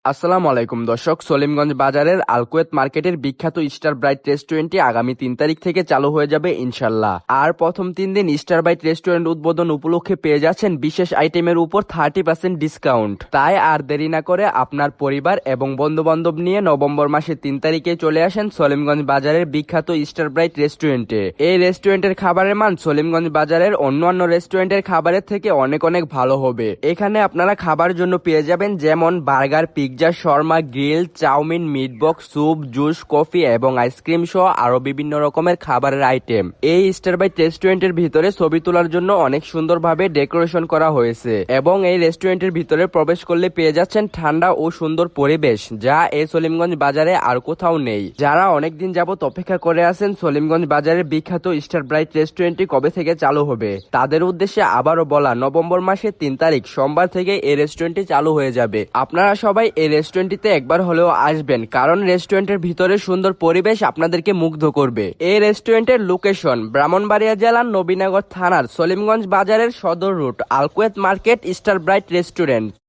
আসসালামু আলাইকুম দর্শক, সলিমগঞ্জ বাজারের আলকুয়েত মার্কেটের বিখ্যাত স্টার ব্রাইট রেস্টুরেন্টটি আগামী 3 তারিখ থেকে চালু হয়ে যাবে ইনশাল্লাহ। আর প্রথম 3 দিন স্টার ব্রাইট রেস্টুরেন্ট উদ্বোধন উপলক্ষে পেয়ে যাচ্ছেন বিশেষ আইটেমের উপর 30% ডিসকাউন্ট। তাই আর দেরি না করে আপনার পরিবার এবং বন্ধু বান্ধব নিয়ে নভেম্বর মাসের 3 তারিখে চলে আসেন সলিমগঞ্জ বাজারের বিখ্যাত স্টার ব্রাইট রেস্টুরেন্টে। এই রেস্টুরেন্টের খাবারের মান সলিমগঞ্জ বাজারের অন্যান্য রেস্টুরেন্টের খাবারের থেকে অনেক অনেক ভালো হবে। এখানে আপনারা খাবার জন্য পেয়ে যাবেন যেমন burger, pizza, shawarma, grill, chowmein, meatbox, soup, juice, coffee এবং আইসক্রিম সহ আরো বিভিন্ন রকমের খাবারের আইটেম। এই স্টার বাইট রেস্টুরেন্টের ভিতরে ছবি তোলার জন্য অনেক সুন্দরভাবে ডেকোরেশন করা হয়েছে এবং এই রেস্টুরেন্টের ভিতরে প্রবেশ করলে পেয়ে যাচ্ছেন ঠান্ডা ও সুন্দর পরিবেশ, যা এই সলিমগঞ্জ বাজারে আর কোথাও নেই। যারা অনেকদিন যাবত অপেক্ষা করে আছেন সলিমগঞ্জ বাজারের বিখ্যাত স্টার ব্রাইট রেস্টুরেন্টটি কবে থেকে চালু হবে, তাদের উদ্দেশ্যে আবারও বলা, নভেম্বর মাসের 3 তারিখ সোমবার থেকে এই রেস্টুরেন্টটি চালু হয়ে যাবে। আপনারা সবাই এই রেস্টুরেন্টটিতে একবার হলেও আসবেন, কারণ রেস্টুরেন্টের ভিতরে সুন্দর পরিবেশ আপনাদেরকে মুগ্ধ করবে। এই রেস্টুরেন্টের লোকেশন ব্রাহ্মণবাড়িয়া জেলার নবীনগর থানার সলিমগঞ্জ বাজারের সদর রুট, আলকুয়েত মার্কেট, স্টার ব্রাইট রেস্টুরেন্ট।